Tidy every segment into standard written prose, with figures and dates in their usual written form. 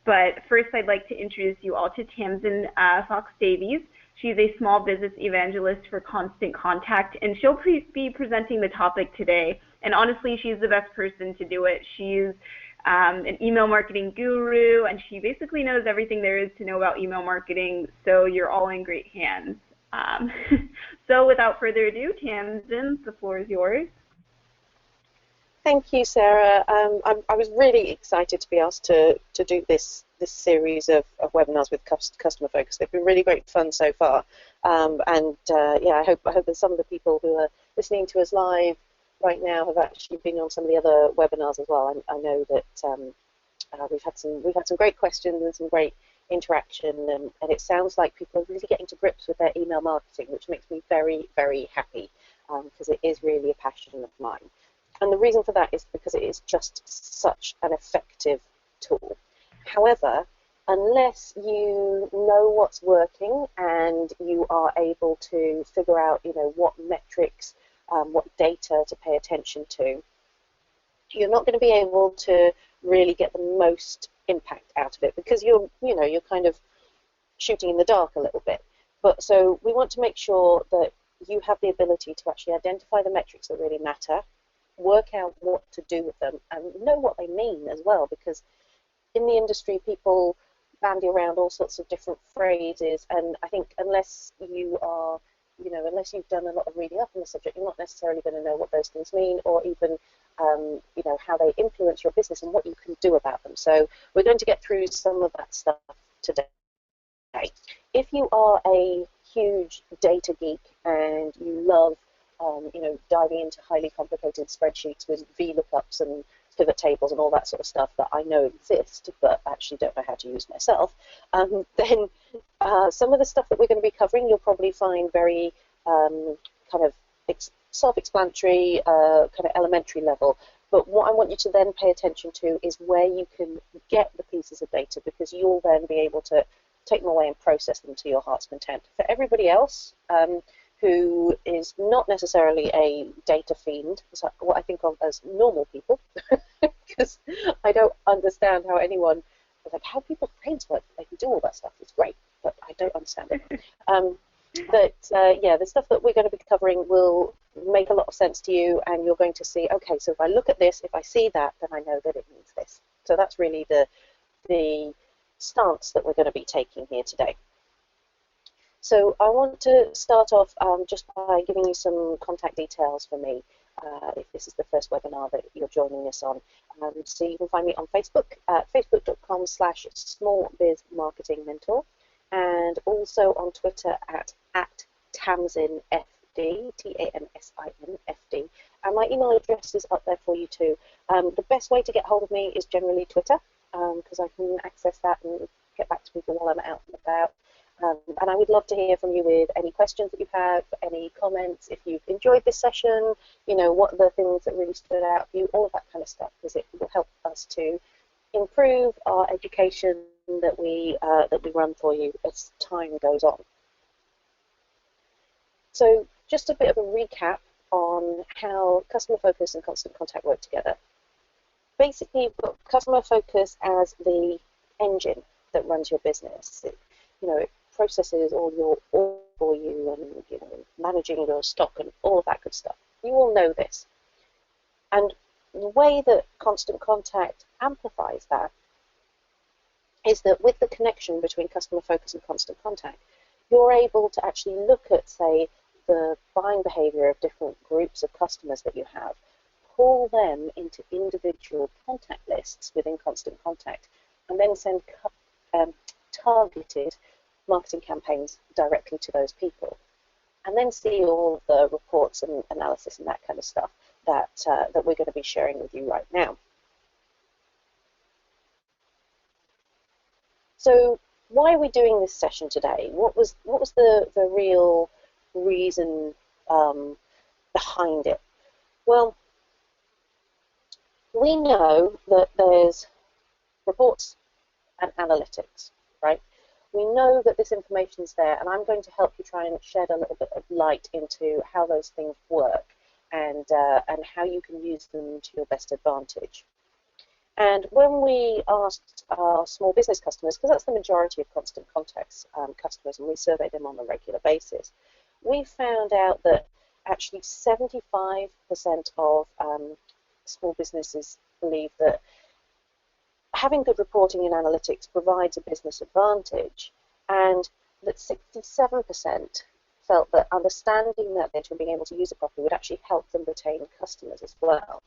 But first, I'd like to introduce you all to Tamsin Fox Davies. She's a small business evangelist for Constant Contact, and she'll be presenting the topic today. And honestly, she's the best person to do it. She's an email marketing guru, and she basically knows everything there is to know about email marketing, so you're all in great hands. So without further ado, Tamsin, the floor is yours. Thank you, Sarah. I was really excited to be asked to do this series of webinars with Customer Focus. They've been really great fun so far, yeah, I hope that some of the people who are listening to us live right now have actually been on some of the other webinars as well. I know that we've had some great questions and some great interaction, and it sounds like people are really getting to grips with their email marketing, which makes me very, very happy, because it is really a passion of mine. And the reason for that is because it is just such an effective tool. However, unless you know what's working and you are able to figure out, what metrics, what data to pay attention to, you're not going to be able to really get the most impact out of it, because you're kind of shooting in the dark a little bit. But so we want to make sure that you have the ability to actually identify the metrics that really matter, work out what to do with them, and know what they mean as well, because in the industry people bandy around all sorts of different phrases, and I think unless you are, unless you've done a lot of reading up on the subject, you're not necessarily going to know what those things mean, or even how they influence your business and what you can do about them. So we're going to get through some of that stuff today. If you are a huge data geek and you love diving into highly complicated spreadsheets with VLOOKUPs and pivot tables and all that sort of stuff that I know exist, but actually don't know how to use myself, then some of the stuff that we're going to be covering you'll probably find very kind of self-explanatory, kind of elementary level. But what I want you to then pay attention to is where you can get the pieces of data, because you'll then be able to take them away and process them to your heart's content. For everybody else, who is not necessarily a data fiend, so what I think of as normal people, because I don't understand how anyone, how people's brains work. They can do all that stuff. It's great, but I don't understand it. Yeah, the stuff that we're going to be covering will make a lot of sense to you, and you're going to see, okay, so if I look at this, if I see that, then I know that it means this. So that's really the stance that we're going to be taking here today. So I want to start off just by giving you some contact details for me, if this is the first webinar that you're joining us on. So you can find me on Facebook at facebook.com/smallbizmarketingmentor, and also on Twitter at TamsinFD, TAMSINFD. And my email address is up there for you too. The best way to get hold of me is generally Twitter, because I can access that and get back to people while I'm out and about. And I would love to hear from you with any questions that you have, any comments, if you've enjoyed this session, what are the things that really stood out for you, all of that kind of stuff, because it will help us to improve our education that we run for you as time goes on. So just a bit of a recap on how Customer Focus and Constant Contact work together. Basically, you've got Customer Focus as the engine that runs your business. It processes all your orders for you, and managing your stock and all of that good stuff. You all know this. And the way that Constant Contact amplifies that is that with the connection between Customer Focus and Constant Contact, you're able to actually look at, say, the buying behavior of different groups of customers that you have, pull them into individual contact lists within Constant Contact, and then send targeted marketing campaigns directly to those people, and then see all of the reports and analysis and that kind of stuff that we're going to be sharing with you right now. So why are we doing this session today? What was the real reason behind it? Well, we know that there's reports and analytics, right? We know that this information is there, and I'm going to help you try and shed a little bit of light into how those things work and how you can use them to your best advantage. And when we asked our small business customers, because that's the majority of Constant Contact's customers, and we survey them on a regular basis, we found out that actually 75% of small businesses believe that having good reporting and analytics provides a business advantage, and that 67% felt that understanding that data and being able to use it properly would actually help them retain customers as well.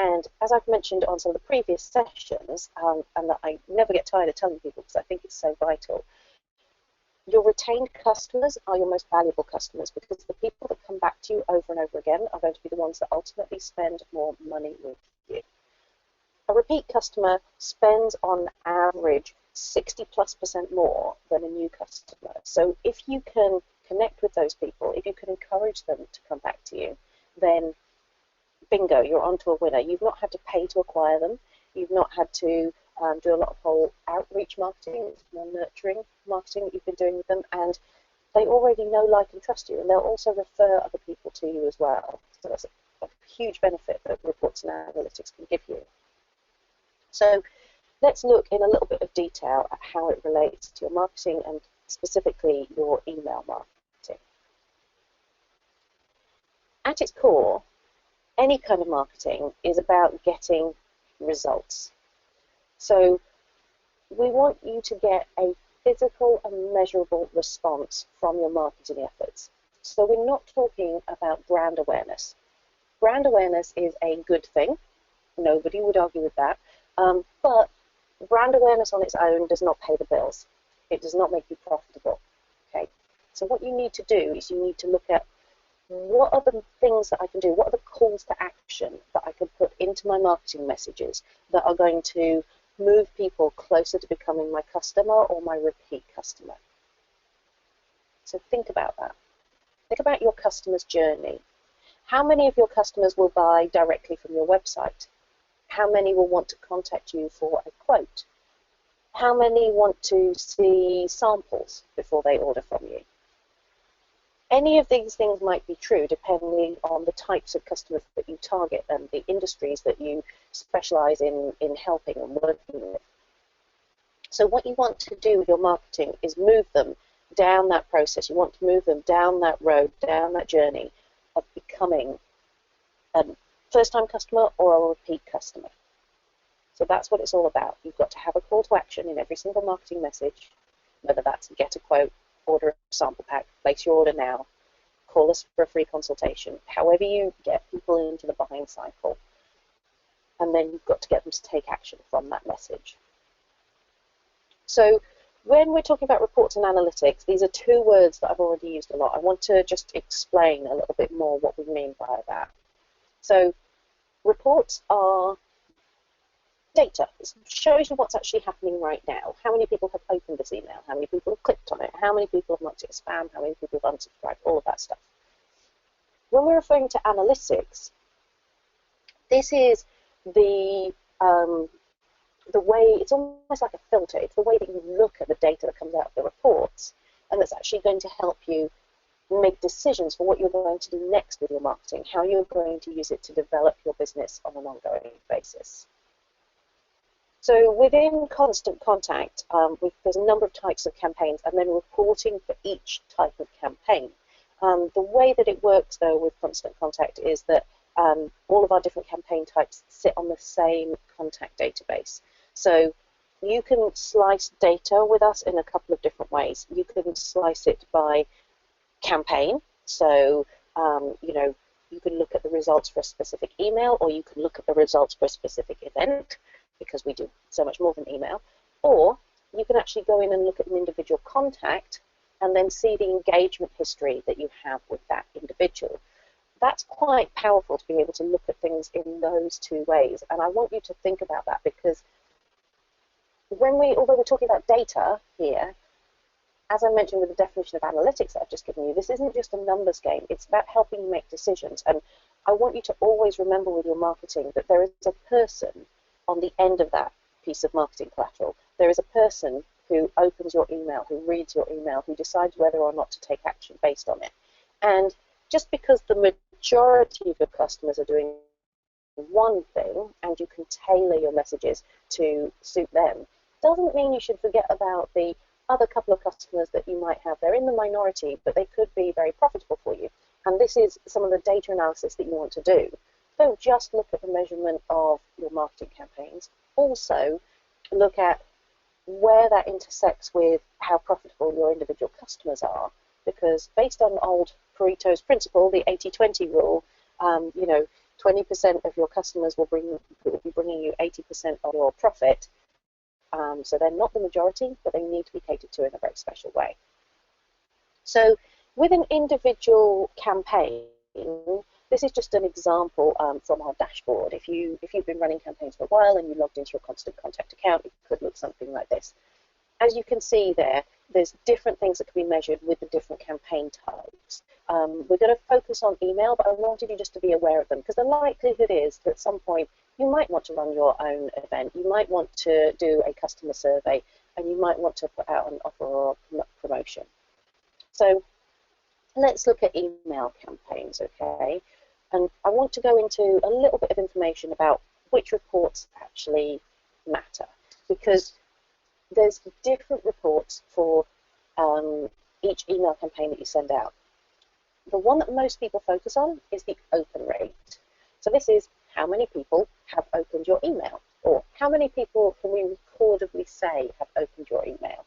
And as I've mentioned on some of the previous sessions, and that I never get tired of telling people because I think it's so vital, your retained customers are your most valuable customers, because the people that come back to you over and over again are going to be the ones that ultimately spend more money with you. A repeat customer spends on average 60+% more than a new customer. So if you can connect with those people, if you can encourage them to come back to you, then bingo, you're onto a winner. You've not had to pay to acquire them. You've not had to do a lot of whole outreach marketing. It's more nurturing marketing that you've been doing with them, and they already know, like, and trust you, and they'll also refer other people to you as well. So that's a huge benefit that reports and analytics can give you. So let's look in a little bit of detail at how it relates to your marketing and specifically your email marketing. At its core, any kind of marketing is about getting results. So we want you to get a physical and measurable response from your marketing efforts. So we're not talking about brand awareness. Brand awareness is a good thing. Nobody would argue with that. But brand awareness on its own does not pay the bills. It does not make you profitable. Okay. So what you need to do is you need to look at what are the things that I can do, what are the calls to action that I can put into my marketing messages that are going to move people closer to becoming my customer or my repeat customer. So think about that. Think about your customer's journey. How many of your customers will buy directly from your website? How many will want to contact you for a quote? How many want to see samples before they order from you? Any of these things might be true depending on the types of customers that you target and the industries that you specialize in helping and working with. So what you want to do with your marketing is move them down that process. You want to move them down that road, down that journey of becoming a first-time customer or a repeat customer. So that's what it's all about. You've got to have a call to action in every single marketing message, whether that's get a quote, order a sample pack, place your order now, call us for a free consultation, however you get people into the buying cycle. And then you've got to get them to take action from that message. So when we're talking about reports and analytics, these are two words that I've already used a lot. I want to just explain a little bit more what we mean by that. So reports are data. It shows you what's actually happening right now. How many people have opened this email? How many people have clicked on it? How many people have marked it as spam? How many people have unsubscribed? All of that stuff. When we're referring to analytics, this is the way, it's almost like a filter. It's the way that you look at the data that comes out of the reports, and that's actually going to help you make decisions for what you're going to do next with your marketing, how you're going to use it to develop your business on an ongoing basis. So within Constant Contact, there's a number of types of campaigns and then reporting for each type of campaign. The way that it works, though, with Constant Contact is that all of our different campaign types sit on the same contact database. So you can slice data with us in a couple of different ways. You can slice it by campaign. So, you can look at the results for a specific email, or you can look at the results for a specific event, because we do so much more than email. Or you can actually go in and look at an individual contact and then see the engagement history that you have with that individual. That's quite powerful to be able to look at things in those two ways. And I want you to think about that, because although we're talking about data here, as I mentioned with the definition of analytics that I've just given you, this isn't just a numbers game. It's about helping you make decisions. And I want you to always remember with your marketing that there is a person on the end of that piece of marketing collateral. There is a person who opens your email, who reads your email, who decides whether or not to take action based on it. And just because the majority of your customers are doing one thing and you can tailor your messages to suit them, doesn't mean you should forget about the other couple of customers that you might have. They're in the minority, but they could be very profitable for you. And this is some of the data analysis that you want to do. Don't just look at the measurement of your marketing campaigns. Also, look at where that intersects with how profitable your individual customers are. Because based on old Pareto's principle, the 80-20 rule, 20% of your customers will be bringing you 80% of your profit. So they're not the majority, but they need to be catered to in a very special way. So with an individual campaign, this is just an example from our dashboard. If you've been running campaigns for a while and you logged into your Constant Contact account, it could look something like this. As you can see there's different things that can be measured with the different campaign types. We're going to focus on email, but I wanted you just to be aware of them, because the likelihood is that at some point you might want to run your own event, you might want to do a customer survey, and you might want to put out an offer or promotion. So let's look at email campaigns, okay? And I want to go into a little bit of information about which reports actually matter, because there's different reports for each email campaign that you send out. The one that most people focus on is the open rate. So this is how many people have opened your email, or how many people can we recordably say have opened your email.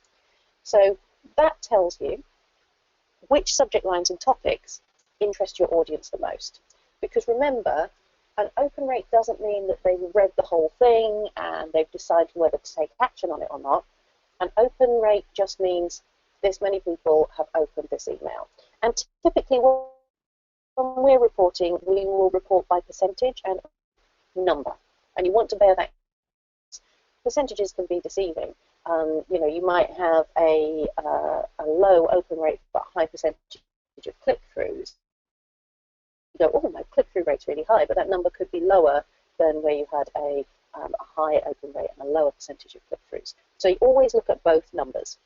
So that tells you which subject lines and topics interest your audience the most. Because remember, an open rate doesn't mean that they've read the whole thing and they've decided whether to take action on it or not. An open rate just means this many people have opened this email. And typically when we're reporting, we will report by percentage and number. And you want to bear that. Percentages can be deceiving. You might have a low open rate but high percentage of click-throughs. You go, oh, my click-through rate's really high, but that number could be lower than where you had a high open rate and a lower percentage of click-throughs. So you always look at both numbers.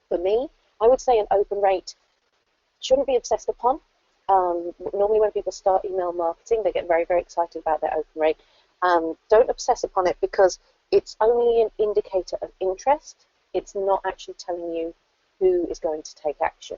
For me, I would say an open rate shouldn't be obsessed upon. Normally when people start email marketing, they get very, very excited about their open rate. Don't obsess upon it, because it's only an indicator of interest. It's not actually telling you who is going to take action.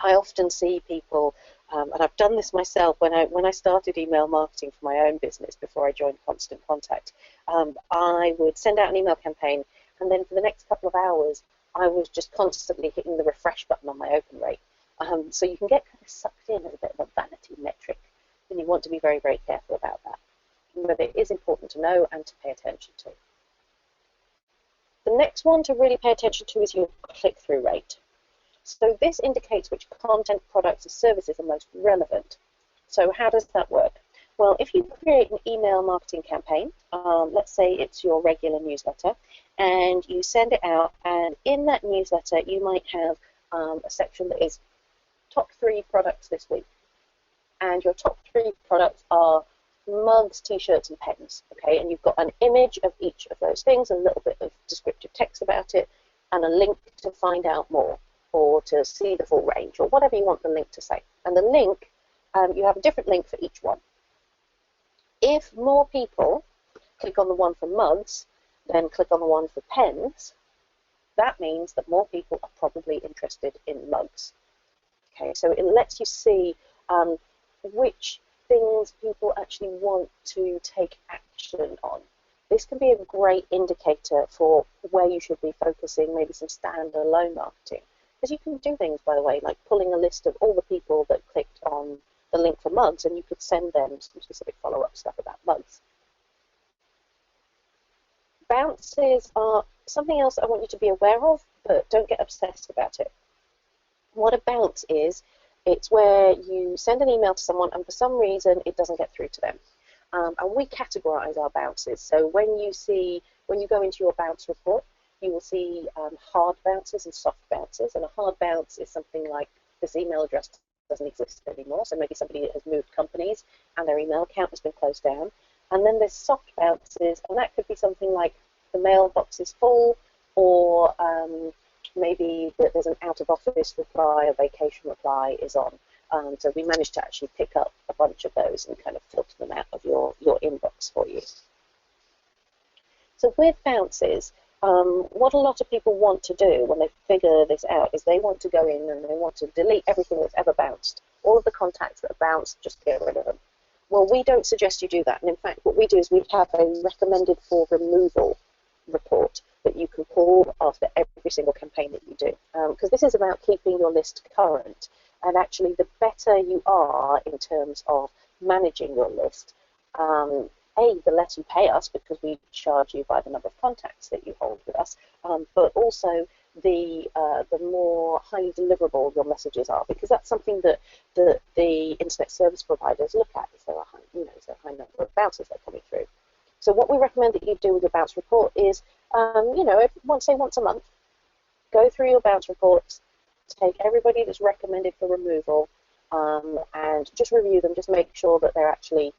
I often see people, and I've done this myself when I started email marketing for my own business before I joined Constant Contact. I would send out an email campaign, and then for the next couple of hours, I was just constantly hitting the refresh button on my open rate. So you can get kind of sucked in as a bit of a vanity metric, and you want to be very, very careful about that. But it is important to know and to pay attention to. The next one to really pay attention to is your click-through rate. So this indicates which content, products, and services are most relevant. So how does that work? Well, if you create an email marketing campaign, let's say it's your regular newsletter, and you send it out, and in that newsletter you might have a section that is top 3 products this week. And your top 3 products are mugs, t-shirts, and pens, okay? And you've got an image of each of those things, a little bit of descriptive text about it, and a link to find out more, or to see the full range, or whatever you want the link to say. And the link, you have a different link for each one. If more people click on the one for mugs than click on the one for pens, that means that more people are probably interested in mugs. Okay, so it lets you see which things people actually want to take action on. This can be a great indicator for where you should be focusing, maybe some standalone marketing. Because you can do things, by the way, like pulling a list of all the people that clicked on the link for mugs, and you could send them some specific follow-up stuff about mugs. Bounces are something else I want you to be aware of, but don't get obsessed about it. What a bounce is, it's where you send an email to someone and for some reason it doesn't get through to them. And we categorize our bounces. So when you go into your bounce report, you will see hard bounces and soft bounces. And a hard bounce is something like, this email address doesn't exist anymore. So maybe somebody has moved companies and their email account has been closed down. And then there's soft bounces, and that could be something like the mailbox is full, or maybe that there's an out-of-office reply, a vacation reply is on. So we managed to actually pick up a bunch of those and kind of filter them out of your inbox for you. So with bounces, what a lot of people want to do when they figure this out is they want to go in and they want to delete everything that's ever bounced. All of the contacts that have bounced, just get rid of them. Well, we don't suggest you do that. And in fact, what we do is we have a recommended for removal report that you can pull after every single campaign that you do. Because this is about keeping your list current. And actually, the better you are in terms of managing your list, the less you pay us because we charge you by the number of contacts that you hold with us, but also the more highly deliverable your messages are, because that's something that the internet service providers look at. Is there a high number of bounces that are coming through? So what we recommend that you do with your bounce report is, once a month, go through your bounce reports, take everybody that's recommended for removal, and just review them. Just make sure that they're actually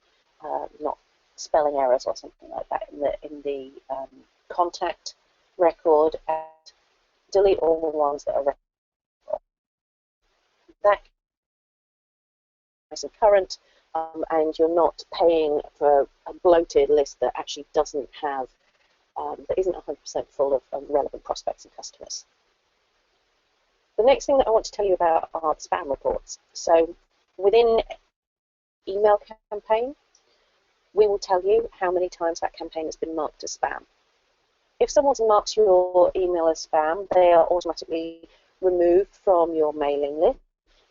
not spelling errors or something like that in the contact record, and delete all the ones that are recommended. That nice and current, and you're not paying for a bloated list that actually doesn't have that isn't 100% full of relevant prospects and customers. The next thing that I want to tell you about are the spam reports. So within email campaign, we will tell you how many times that campaign has been marked as spam. If someone's marked your email as spam, they are automatically removed from your mailing list.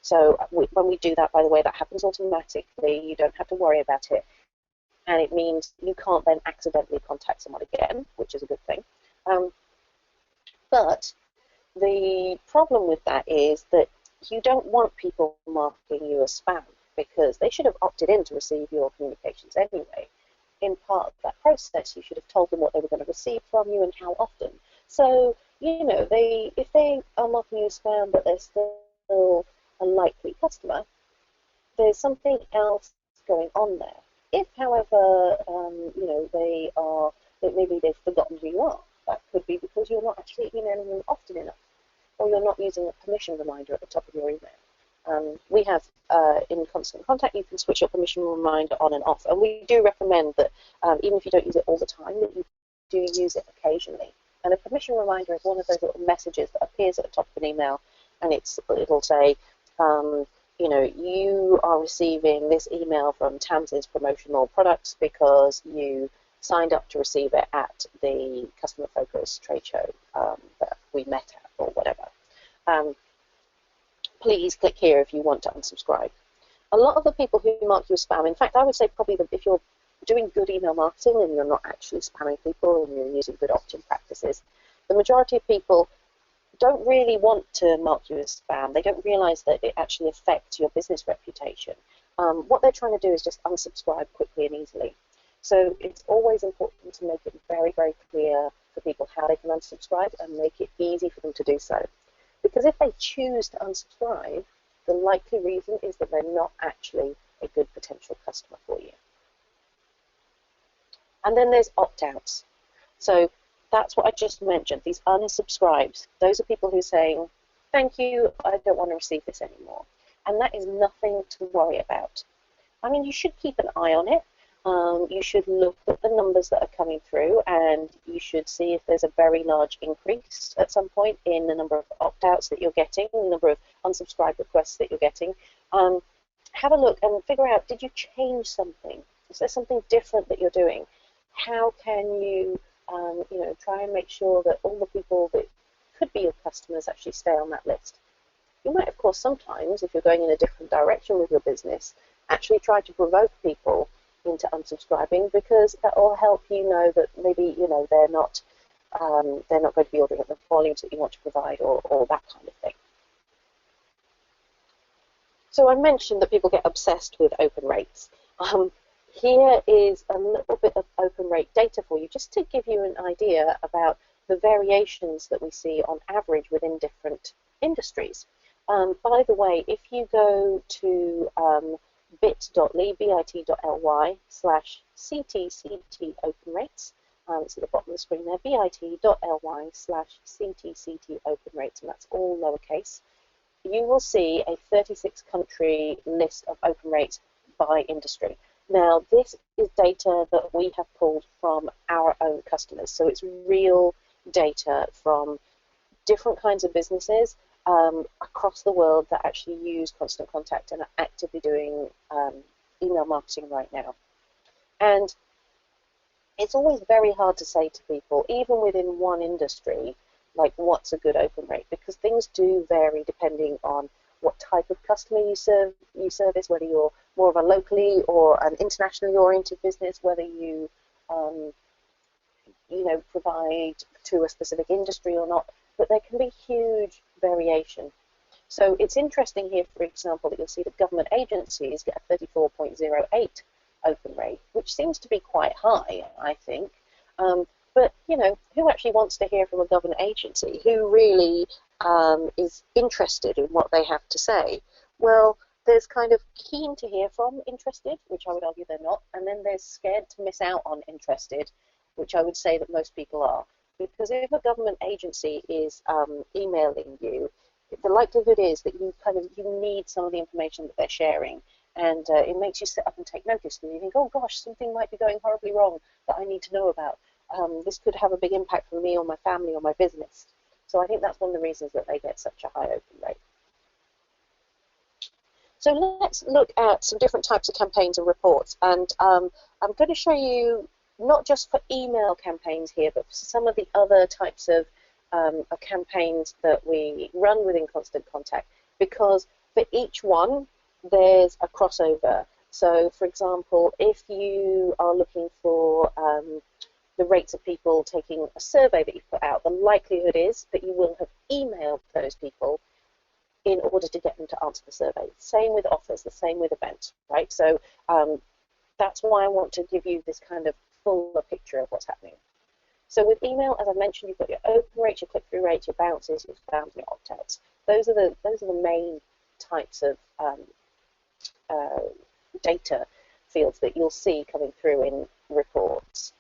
So when we do that, by the way, that happens automatically. You don't have to worry about it. And it means you can't then accidentally contact someone again, which is a good thing. But the problem with that is that you don't want people marking you as spam, because they should have opted in to receive your communications anyway. In part of that process, you should have told them what they were going to receive from you and how often. So, if they are marking you as spam, but they're still a likely customer, there's something else going on there. If, however, maybe they've forgotten who you are, that could be because you're not actually emailing them often enough, or you're not using a permission reminder at the top of your email. We have in Constant Contact, you can switch your permission reminder on and off, and we do recommend that even if you don't use it all the time, that you do use it occasionally. And a permission reminder is one of those little messages that appears at the top of an email, and it'll say, you are receiving this email from Tamsin's promotional products because you signed up to receive it at the Customer Focus trade show that we met at, or whatever. Please click here if you want to unsubscribe. A lot of the people who mark you as spam, in fact, I would say probably that if you're doing good email marketing and you're not actually spamming people and you're using good opt-in practices, the majority of people don't really want to mark you as spam. They don't realize that it actually affects your business reputation. What they're trying to do is just unsubscribe quickly and easily. So it's always important to make it very, very clear for people how they can unsubscribe and make it easy for them to do so. Because if they choose to unsubscribe, the likely reason is that they're not actually a good potential customer for you. And then there's opt-outs. So that's what I just mentioned, these unsubscribes. Those are people who are saying, thank you, I don't want to receive this anymore. And that is nothing to worry about. I mean, you should keep an eye on it. You should look at the numbers that are coming through, and you should see if there's a very large increase at some point in the number of opt-outs that you're getting, the number of unsubscribe requests that you're getting. Have a look and figure out, did you change something? Is there something different that you're doing? How can you, try and make sure that all the people that could be your customers actually stay on that list? You might, of course, sometimes, if you're going in a different direction with your business, actually try to provoke people into unsubscribing, because that will help you know that maybe they're not going to be ordering at the volumes that you want to provide, or that kind of thing. So I mentioned that people get obsessed with open rates. Here is a little bit of open rate data for you, just to give you an idea about the variations that we see on average within different industries. By the way, if you go to bit.ly/CTCT open rates. It's at the bottom of the screen there, bit.ly/CTCT open rates, and that's all lowercase. you will see a 36 country list of open rates by industry. Now, this is data that we have pulled from our own customers, so it's real data from different kinds of businesses across the world that actually use Constant Contact and are actively doing email marketing right now. And it's always very hard to say to people, even within one industry, like what's a good open rate, because things do vary depending on what type of customer you service, whether you're more of a locally or an internationally oriented business, whether you provide to a specific industry or not, but there can be huge variation. So it's interesting here, for example, that you'll see that government agencies get a 34.08 open rate, which seems to be quite high, I think. But, who actually wants to hear from a government agency? Who really is interested in what they have to say? Well, there's kind of keen to hear from interested, which I would argue they're not, and then there's scared to miss out on interested, which I would say that most people are. Because if a government agency is emailing you, the likelihood is that you need some of the information that they're sharing, and it makes you sit up and take notice, and you think, oh gosh, something might be going horribly wrong that I need to know about. This could have a big impact for me or my family or my business. So I think that's one of the reasons that they get such a high open rate. So let's look at some different types of campaigns and reports, and I'm going to show you not just for email campaigns here, but for some of the other types of campaigns that we run within Constant Contact, because for each one there's a crossover. So for example, if you are looking for the rates of people taking a survey that you put out, the likelihood is that you will have emailed those people in order to get them to answer the survey. Same with offers, the same with events, right? So that's why I want to give you this kind of fuller picture of what's happening. So with email, as I mentioned, you've got your open rates, your click-through rates, your bounces, your spams, and your opt-outs. Those are the main types of data fields that you'll see coming through in reports.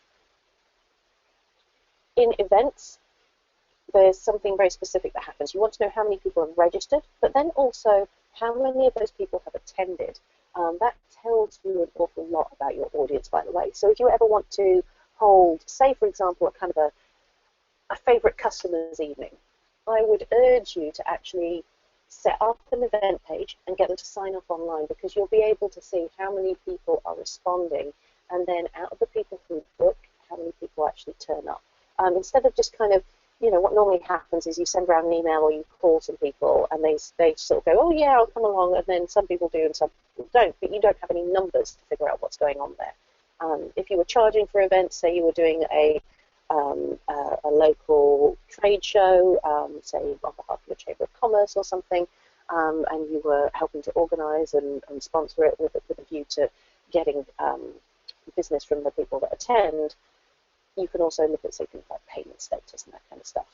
In events, there's something very specific that happens. You want to know how many people have registered, but then also how many of those people have attended. That tells you an awful lot about your audience, by the way. So if you ever want to hold, say, for example, a kind of a favorite customers evening, I would urge you to actually set up an event page and get them to sign up online, because you'll be able to see how many people are responding, and then out of the people who book, how many people actually turn up. Instead of just kind of, what normally happens is you send around an email or you call some people and they sort of go, oh yeah, I'll come along, and then some people do and some people don't, but you don't have any numbers to figure out what's going on there. If you were charging for events, say you were doing a local trade show, say on behalf of the Chamber of Commerce or something, and you were helping to organise and sponsor it with a view to getting business from the people that attend, you can also look at, say, things like payment status and that kind of stuff.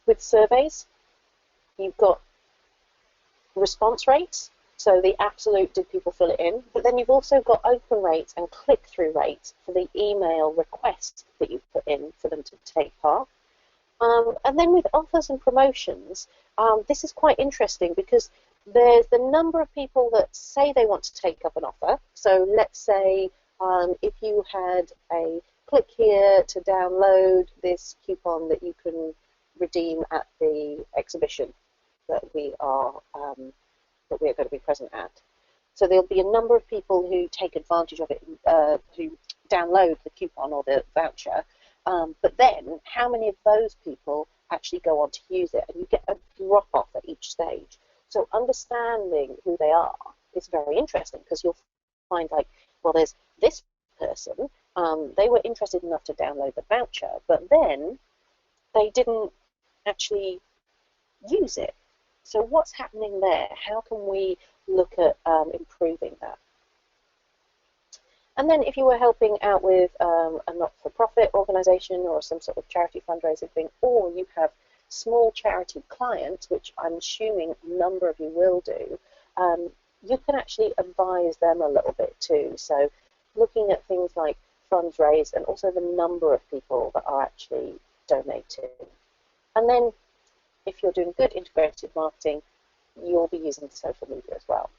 With surveys, you've got response rates, so the absolute did people fill it in, but then you've also got open rates and click-through rates for the email request that you put in for them to take part. And then with offers and promotions, this is quite interesting because there's the number of people that say they want to take up an offer. So let's say if you had a click here to download this coupon that you can redeem at the exhibition that we are going to be present at. So there'll be a number of people who take advantage of it, who download the coupon or the voucher, but then how many of those people actually go on to use it? And you get a drop-off at each stage. So understanding who they are is very interesting, because you'll find, like, well, there's this person, they were interested enough to download the voucher, but then they didn't actually use it. So what's happening there? How can we look at improving that? And then if you were helping out with a not-for-profit organisation or some sort of charity fundraising thing, or you have small charity clients, which I'm assuming a number of you will do, you can actually advise them a little bit too. So looking at things like funds raised and also the number of people that are actually donating. And then if you're doing good integrated marketing, you'll be using social media as well.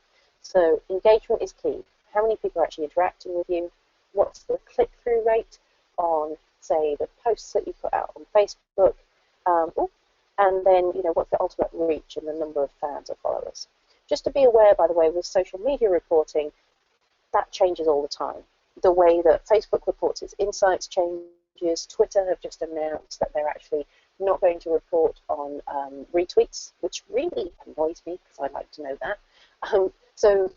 So engagement is key. How many people are actually interacting with you? What's the click-through rate on, say, the posts that you put out on Facebook? And then, what's the ultimate reach and the number of fans or followers? Just to be aware, by the way, with social media reporting, that changes all the time. The way that Facebook reports its insights changes. Twitter have just announced that they're actually not going to report on retweets, which really annoys me because I like to know that. So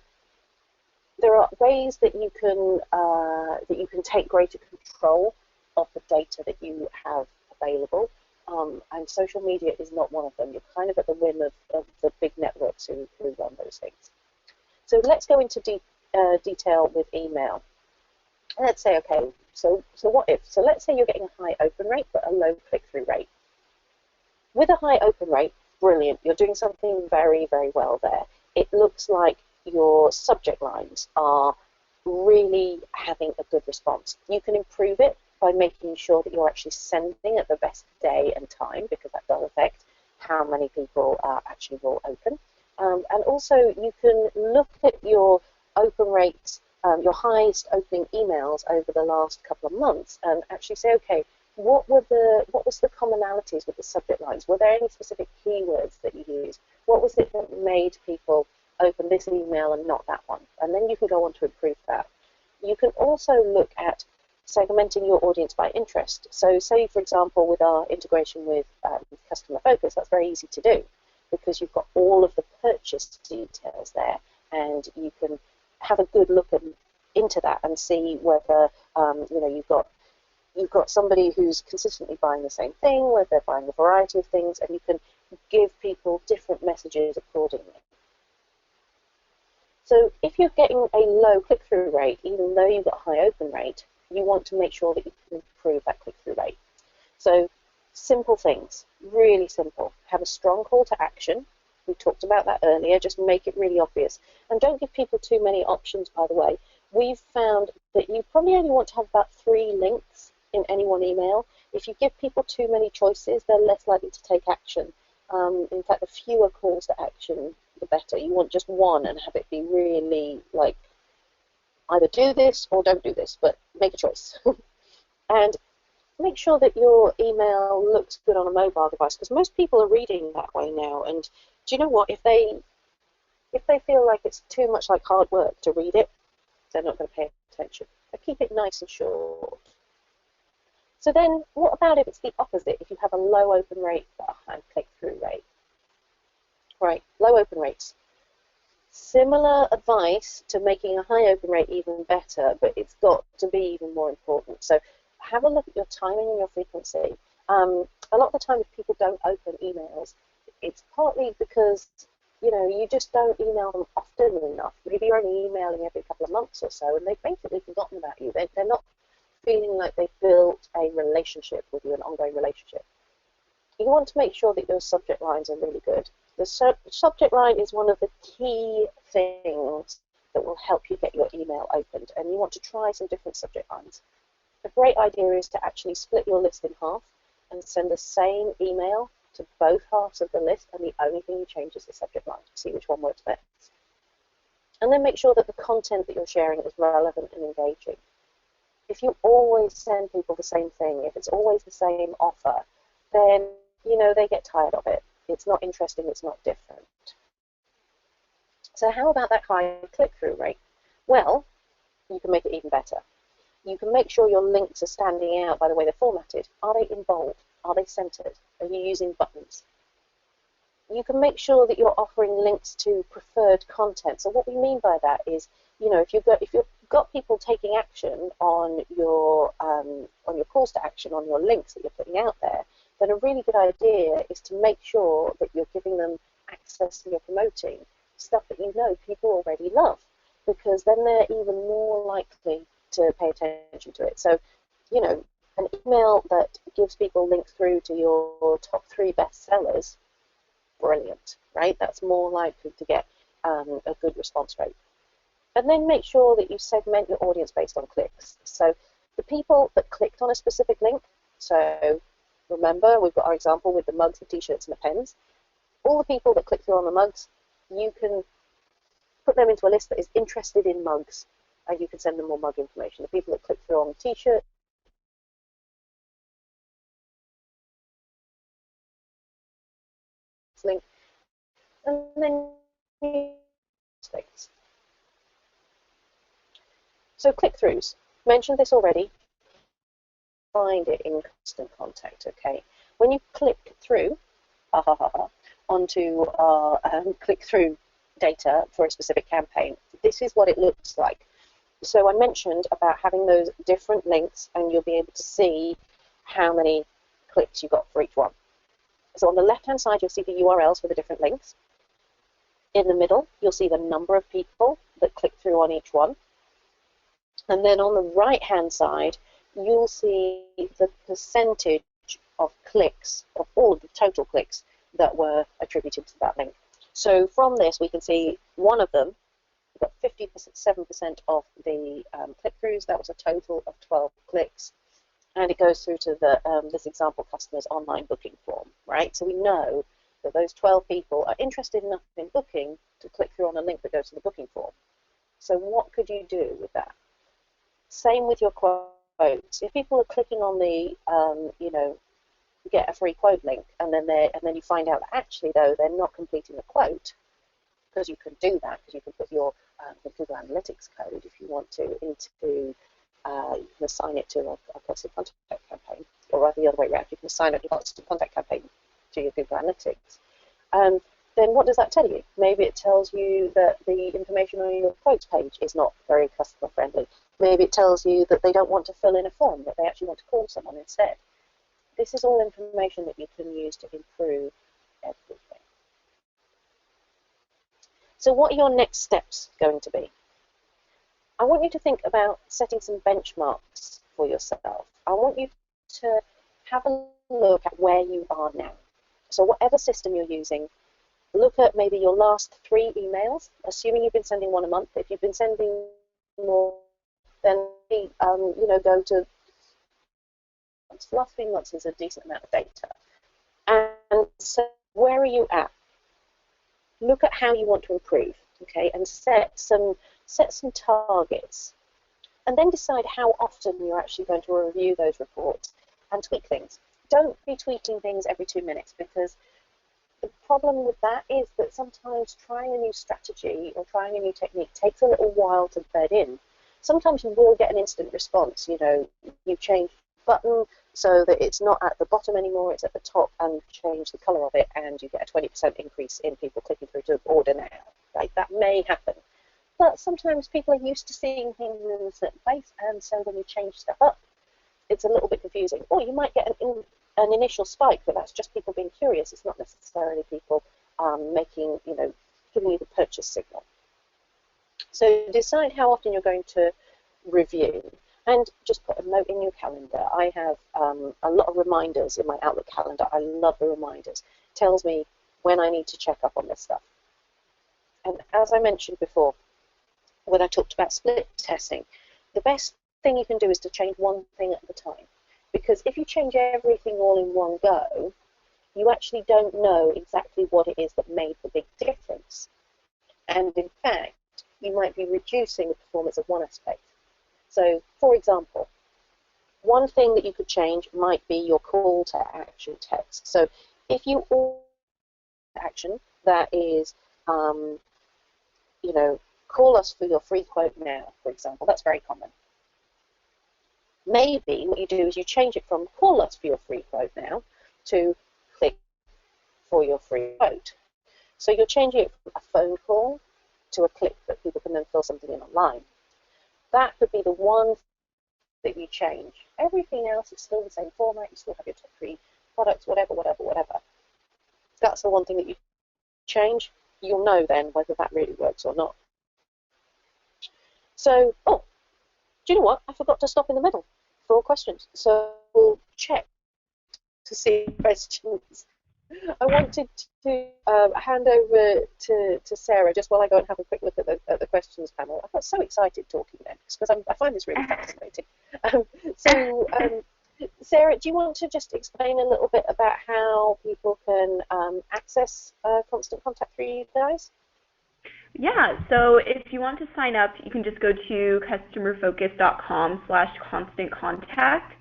there are ways that you can take greater control of the data that you have available, and social media is not one of them. You're kind of at the whim of the big networks who run those things. So let's go into detail with email. Let's say, okay, so what if? So let's say you're getting a high open rate but a low click-through rate. With a high open rate, brilliant. You're doing something very, very well there. It looks like your subject lines are really having a good response. You can improve it by making sure that you're actually sending at the best day and time, because that does affect how many people actually will open. And also you can look at your open rates, your highest opening emails over the last couple of months, and actually say, okay, what was the commonalities with the subject lines? Were there any specific keywords that you used? What was it that made people open this email and not that one? And then you can go on to improve that. You can also look at segmenting your audience by interest. So say, for example, with our integration with Customer Focus, that's very easy to do because you've got all of the purchase details there, and you can have a good look into that and see whether you've got somebody who's consistently buying the same thing, whether they're buying a variety of things, and you can give people different messages accordingly. So if you're getting a low click-through rate, even though you've got a high open rate, you want to make sure that you can improve that click-through rate. So simple things, really simple. Have a strong call to action. We talked about that earlier. Just make it really obvious. And don't give people too many options, by the way. We've found that you probably only want to have about 3 links in any one email. If you give people too many choices, they're less likely to take action. In fact, the fewer calls to action, the better. You want just one and have it be really like, either do this or don't do this, but make a choice. And make sure that your email looks good on a mobile device, because most people are reading that way now. And do you know what? If they feel like it's too much like hard work to read it, they're not going to pay attention. But keep it nice and short. So then, what about if it's the opposite? If you have a low open rate but a high click-through rate? Right, low open rates. Similar advice to making a high open rate even better, but it's got to be even more important. So have a look at your timing and your frequency. A lot of the time, if people don't open emails, it's partly because you just don't email them often enough. Maybe you're only emailing every couple of months or so, and they've basically forgotten about you. They're not feeling like they've built a relationship with you, an ongoing relationship. You want to make sure that your subject lines are really good. The subject line is one of the key things that will help you get your email opened, and you want to try some different subject lines. A great idea is to actually split your list in half and send the same email to both halves of the list, and the only thing you change is the subject line to see which one works best. And then make sure that the content that you're sharing is relevant and engaging. If you always send people the same thing, if it's always the same offer, then they get tired of it. It's not interesting, it's not different. So how about that high click-through rate? Well, you can make it even better. You can make sure your links are standing out by the way they're formatted. Are they in bold? Are they centered? Are you using buttons? You can make sure that you're offering links to preferred content. So what we mean by that is, if you've got people taking action on your calls to action, on your links that you're putting out there, then a really good idea is to make sure that you're giving them access and you're promoting stuff that people already love, because then they're even more likely to pay attention to it. So, an email that gives people links through to your top 3 bestsellers, brilliant, right? That's more likely to get a good response rate. And then make sure that you segment your audience based on clicks. So the people that clicked on a specific link, so remember, we've got our example with the mugs, the t-shirts, and the pens. All the people that click through on the mugs, you can put them into a list that is interested in mugs, and you can send them more mug information. The people that click through on the t-shirt link, and then things. So click-throughs. Mentioned this already. Find it in constant contact. Okay. When you click through, onto our click-through data for a specific campaign, this is what it looks like. So I mentioned about having those different links, and you'll be able to see how many clicks you got for each one. So on the left-hand side, you'll see the URLs for the different links. In the middle, you'll see the number of people that click through on each one. And then on the right-hand side, you'll see the percentage of clicks, of all of the total clicks that were attributed to that link. So from this, we can see one of them, we've got 57% of the click-throughs. That was a total of 12 clicks. And it goes through to the this example customer's online booking form, right? So we know that those 12 people are interested enough in booking to click through on a link that goes to the booking form. So what could you do with that? Same with your quotes. If people are clicking on the, get a free quote link, and then you find out that actually though they're not completing the quote, because you can do that, because you can put your Google Analytics code if you want to into you can assign it to a constant contact campaign, or rather the other way around, you can assign it to a constant contact campaign to your Google Analytics. Then what does that tell you? Maybe it tells you that the information on your quotes page is not very customer friendly. Maybe it tells you that they don't want to fill in a form, that they actually want to call someone instead. This is all information that you can use to improve everything. So what are your next steps going to be? I want you to think about setting some benchmarks for yourself. I want you to have a look at where you are now. So whatever system you're using, look at maybe your last 3 emails, assuming you've been sending one a month. If you've been sending more, then go to the last 3 months is a decent amount of data. And so where are you at? Look at how you want to improve, okay, and set some targets, and then decide how often you're actually going to review those reports and tweak things. Don't be tweaking things every 2 minutes, because the problem with that is that sometimes trying a new strategy or trying a new technique takes a little while to bed in. Sometimes you will get an instant response. You change the button so that it's not at the bottom anymore, it's at the top, and change the color of it, and you get a 20% increase in people clicking through to order now. Right? That may happen. But sometimes people are used to seeing things in a certain place, and so when you change stuff up, it's a little bit confusing. Or you might get an initial spike, but that's just people being curious. It's not necessarily people giving you the purchase signal. So decide how often you're going to review, and just put a note in your calendar. I have a lot of reminders in my Outlook calendar. I love the reminders. It tells me when I need to check up on this stuff. And as I mentioned before, when I talked about split testing, the best thing you can do is to change one thing at a time. Because if you change everything all in one go, you actually don't know exactly what it is that made the big difference. And in fact, you might be reducing the performance of one aspect. So, for example, one thing that you could change might be your call to action text. So if you call to action that is, call us for your free quote now, for example, that's very common. Maybe what you do is you change it from call us for your free quote now to click for your free quote. So you're changing it from a phone call to a click that people can then fill something in online. That could be the one that you change. Everything else is still the same format. You still have your top 3 products, whatever. That's the one thing that you change. You'll know then whether that really works or not. So, do you know what? I forgot to stop in the middle for questions. So we'll check to see questions. I wanted to hand over to Sarah just while I go and have a quick look at the questions panel. I got so excited talking then because I find this really fascinating. Sarah, do you want to just explain a little bit about how people can access Constant Contact through you guys? Yeah, so if you want to sign up, you can just go to customerfocus.com/constantcontact,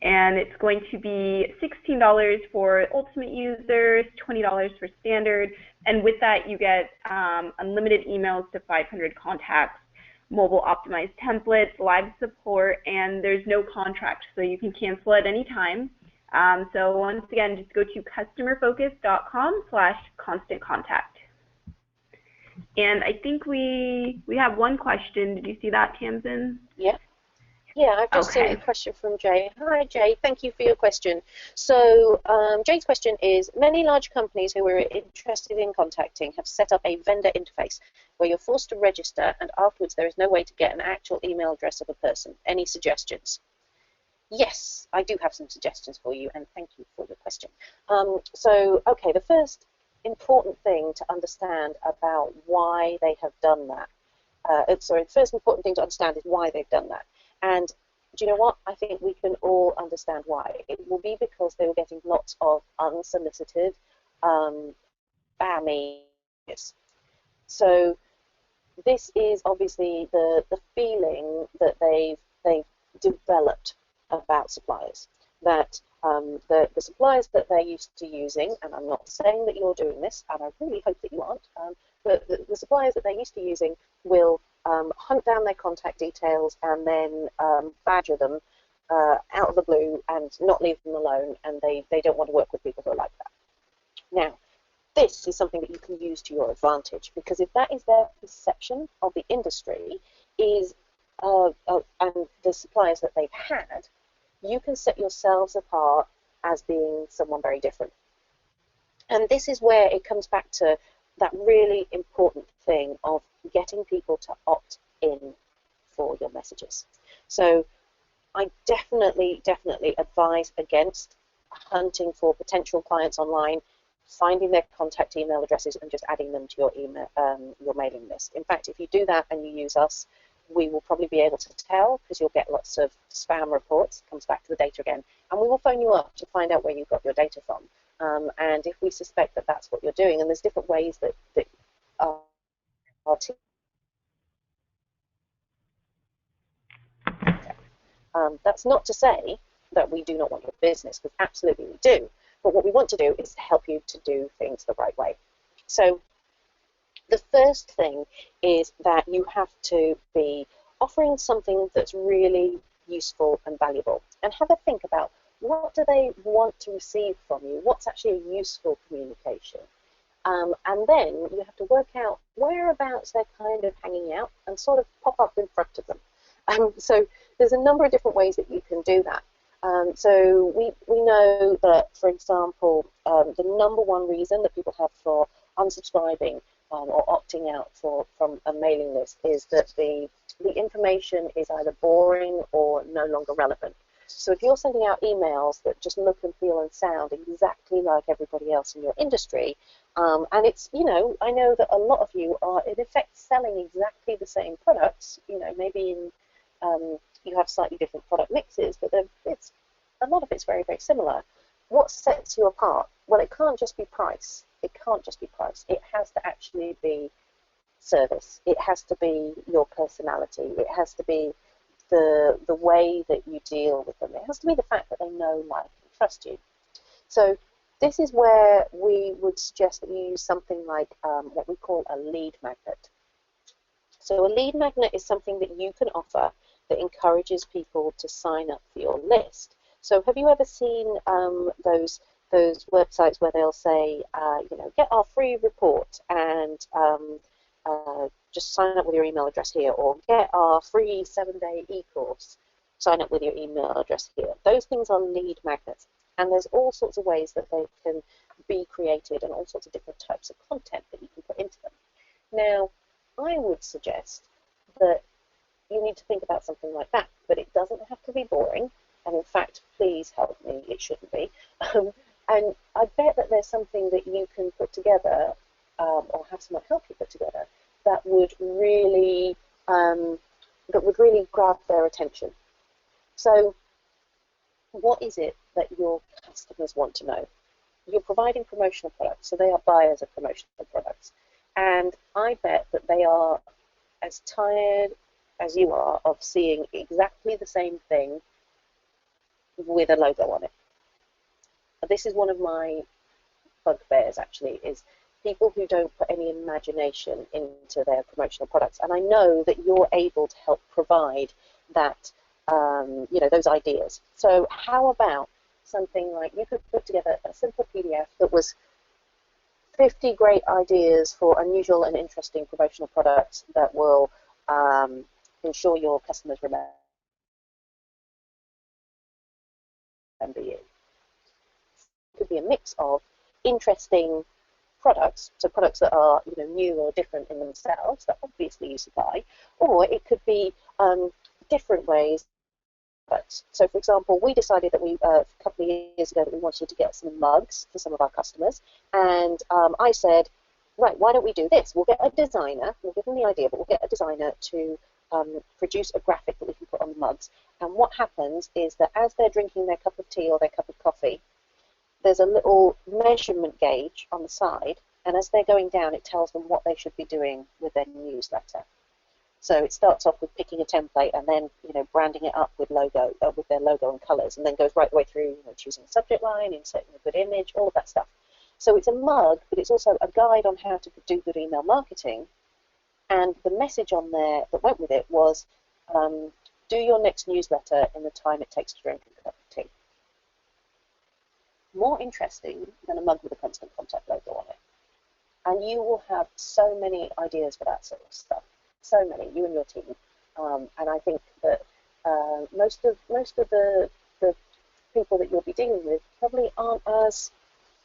and it's going to be $16 for ultimate users, $20 for standard, and with that you get unlimited emails to 500 contacts, mobile optimized templates, live support, and there's no contract, so you can cancel at any time. So once again, just go to customerfocus.com/constantcontact. And I think we have one question. Did you see that, Tamsin? Yeah. Yeah, I've just seen a question from Jay. Hi, Jay. Thank you for your question. So Jay's question is, many large companies who are interested in contacting have set up a vendor interface where you're forced to register, and afterwards there is no way to get an actual email address of a person. Any suggestions? Yes, I do have some suggestions for you, and thank you for your question. Okay, the first important thing to understand about why they have done that. The first important thing to understand is why they've done that. And do you know what? I think we can all understand why. It will be because they were getting lots of unsolicited spammy. So this is obviously the feeling that they've developed about suppliers. That the suppliers that they're used to using, and I'm not saying that you're doing this, and I really hope that you aren't, but the suppliers that they're used to using will hunt down their contact details and then badger them out of the blue and not leave them alone, and they don't want to work with people who are like that. Now, this is something that you can use to your advantage, because if that is their perception of the industry and the suppliers that they've had, you can set yourselves apart as being someone very different. And this is where it comes back to that really important thing of getting people to opt in for your messages. So I definitely advise against hunting for potential clients online, finding their contact email addresses and just adding them to your email, your mailing list. In fact, if you do that and you use us, we will probably be able to tell, because you'll get lots of spam reports. It comes back to the data again, and we will phone you up to find out where you got your data from. And if we suspect that that's what you're doing, and there's different ways that our team, that's not to say that we do not want your business, because absolutely we do. But what we want to do is to help you to do things the right way. So the first thing is that you have to be offering something that's really useful and valuable. And have a think about, what do they want to receive from you? What's actually a useful communication? And then you have to work out whereabouts they're kind of hanging out and sort of pop up in front of them. So there's a number of different ways that you can do that. So we know that, for example, the number one reason that people have for unsubscribing or opting out from a mailing list is that the information is either boring or no longer relevant. So if you're sending out emails that just look and feel and sound exactly like everybody else in your industry, and it's, I know that a lot of you are in effect selling exactly the same products, maybe you have slightly different product mixes, but a lot of it's very, very similar. What sets you apart? Well, it can't just be price. It can't just be price. It has to actually be service. It has to be your personality. It has to be the way that you deal with them. It has to be the fact that they know, like, and trust you. So this is where we would suggest that you use something like what we call a lead magnet. So a lead magnet is something that you can offer that encourages people to sign up for your list. So have you ever seen those websites where they'll say, get our free report and just sign up with your email address here, or get our free 7-day e-course, sign up with your email address here. Those things are lead magnets, and there's all sorts of ways that they can be created and all sorts of different types of content that you can put into them. Now, I would suggest that you need to think about something like that, but it doesn't have to be boring, and in fact, please help me, it shouldn't be. And I bet that there's something that you can put together, or have someone help you put together, that would really grab their attention. So what is it that your customers want to know? You're providing promotional products, so they are buyers of promotional products. And I bet that they are as tired as you are of seeing exactly the same thing with a logo on it. This is one of my bugbears, actually, is people who don't put any imagination into their promotional products. And I know that you're able to help provide that, those ideas. So how about something like you could put together a simple PDF that was 50 great ideas for unusual and interesting promotional products that will ensure your customers remember you. It could be a mix of interesting products, so products that are new or different in themselves that obviously you supply, or it could be different ways. So, for example, we decided that a couple of years ago that we wanted to get some mugs for some of our customers, and I said, right, why don't we do this? We'll get a designer, we'll give them the idea, but we'll get a designer to produce a graphic that we can put on the mugs. And what happens is that as they're drinking their cup of tea or their cup of coffee, there's a little measurement gauge on the side, and as they're going down, it tells them what they should be doing with their newsletter. So it starts off with picking a template and then branding it up with their logo and colours, and then goes right the way through choosing a subject line, inserting a good image, all of that stuff. So it's a mug, but it's also a guide on how to do good email marketing. And the message on there that went with it was, do your next newsletter in the time it takes to drink a cup of tea. More interesting than a mug with a constant contact logo on it. And you will have so many ideas for that sort of stuff. So many, you and your team. And I think that most of the people that you'll be dealing with probably aren't as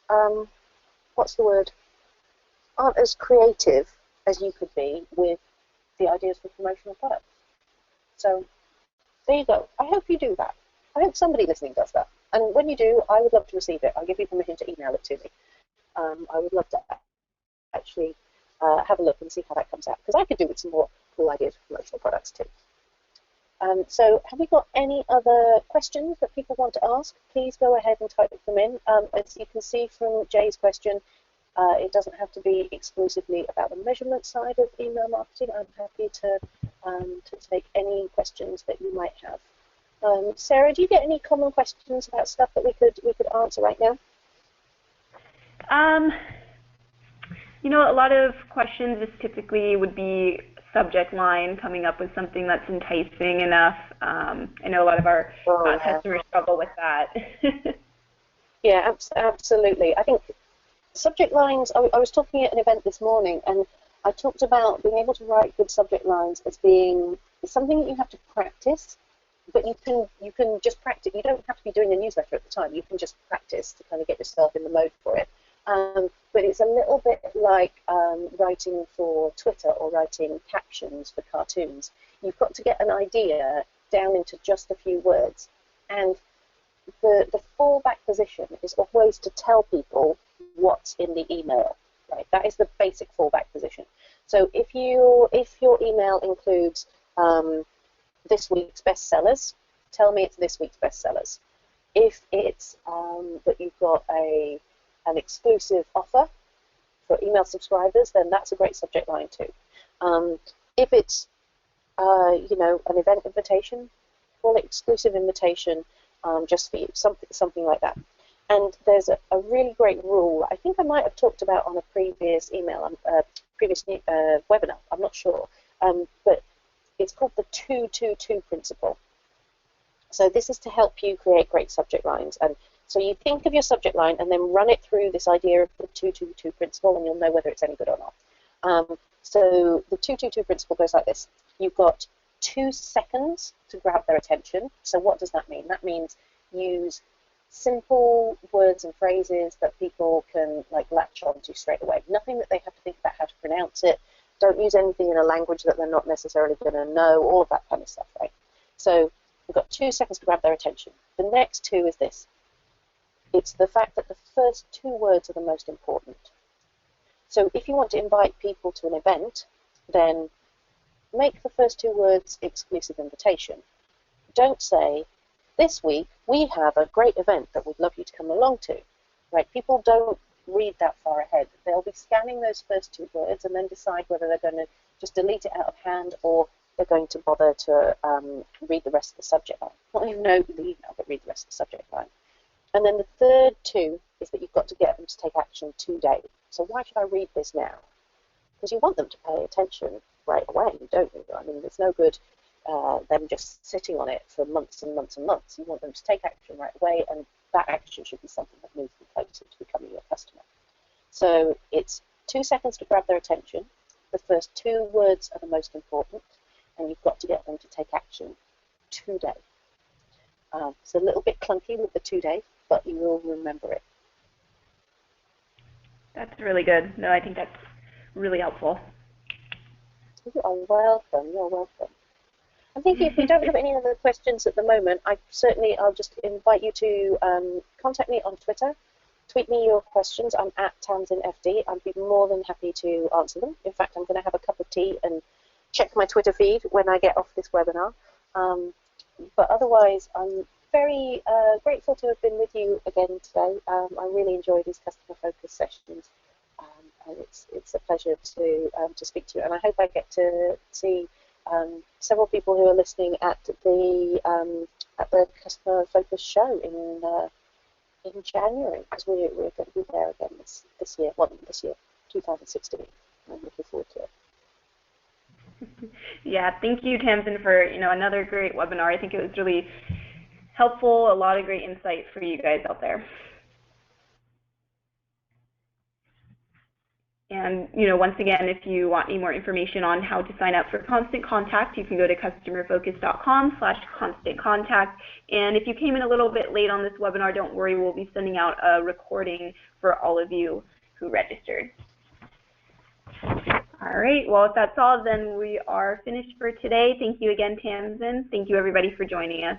aren't as creative as you could be with the ideas for promotional products. So there you go. I hope you do that. I hope somebody listening does that. And when you do, I would love to receive it. I'll give you permission to email it to me. I would love to actually have a look and see how that comes out, because I could do with some more cool ideas for promotional products too. So have we got any other questions that people want to ask? Please go ahead and type them in. As you can see from Jay's question, it doesn't have to be exclusively about the measurement side of email marketing. I'm happy to take any questions that you might have. Sarah, do you get any common questions about stuff that we could answer right now? A lot of questions just typically would be subject line, coming up with something that's enticing enough. I know a lot of our customers struggle with that. Yeah, absolutely. I think subject lines, I was talking at an event this morning, and I talked about being able to write good subject lines as being something that you have to practice, but you can just practice. You don't have to be doing a newsletter at the time. You can just practice to kind of get yourself in the mode for it. But it's a little bit like writing for Twitter or writing captions for cartoons. You've got to get an idea down into just a few words. And the fallback position is always to tell people what's in the email. Right? That is the basic fallback position. So if your email includes this week's bestsellers, tell me it's this week's bestsellers. If it's that you've got an exclusive offer for email subscribers, then that's a great subject line too. If it's an event invitation, call it exclusive invitation just for you, something like that. And there's a really great rule I think I might have talked about on a previous webinar. I'm not sure, but it's called the 2-2-2 principle. So this is to help you create great subject lines. And so you think of your subject line and then run it through this idea of the 2-2-2 principle, and you'll know whether it's any good or not. So the 2-2-2 principle goes like this. You've got 2 seconds to grab their attention. So what does that mean? That means use simple words and phrases that people can latch onto straight away. Nothing that they have to think about how to pronounce it. Don't use anything in a language that they're not necessarily going to know, all of that kind of stuff, right? So we've got 2 seconds to grab their attention. The next 2 is this. It's the fact that the first 2 words are the most important. So if you want to invite people to an event, then make the first 2 words exclusive invitation. Don't say, This week, we have a great event that we'd love you to come along to. Right? People don't read that far ahead. They'll be scanning those first 2 words and then decide whether they're going to just delete it out of hand or they're going to bother to read the rest of the subject line. Not even know the email, but read the rest of the subject line. And then the third 2 is that you've got to get them to take action today. So why should I read this now? Because you want them to pay attention right away, don't you? I mean, there's no good them just sitting on it for months and months and months. You want them to take action right away, and that action should be something that moves them closer to becoming your customer. So it's 2 seconds to grab their attention. The first 2 words are the most important, and you've got to get them to take action today. It's a little bit clunky with the today, but you will remember it. That's really good. No, I think that's really helpful. You are welcome. You're welcome. I'm thinking if we don't have any other questions at the moment, I'll just invite you to contact me on Twitter. Tweet me your questions. I'm at TamsinFD. I'd be more than happy to answer them. In fact, I'm going to have a cup of tea and check my Twitter feed when I get off this webinar. But otherwise, I'm very grateful to have been with you again today. I really enjoy these customer-focused sessions, and it's a pleasure to speak to you. And I hope I get to see several people who are listening at the customer focused show in January, because we're going to be there again this year. Well, this year, 2016. I'm looking forward to it. Yeah, thank you, Tamsin, for another great webinar. I think it was really helpful. A lot of great insight for you guys out there. And once again, if you want any more information on how to sign up for Constant Contact, you can go to customerfocus.com/constantcontact. And if you came in a little bit late on this webinar, don't worry, we'll be sending out a recording for all of you who registered. All right, well, if that's all, then we are finished for today. Thank you again, Tamsin. Thank you, everybody, for joining us.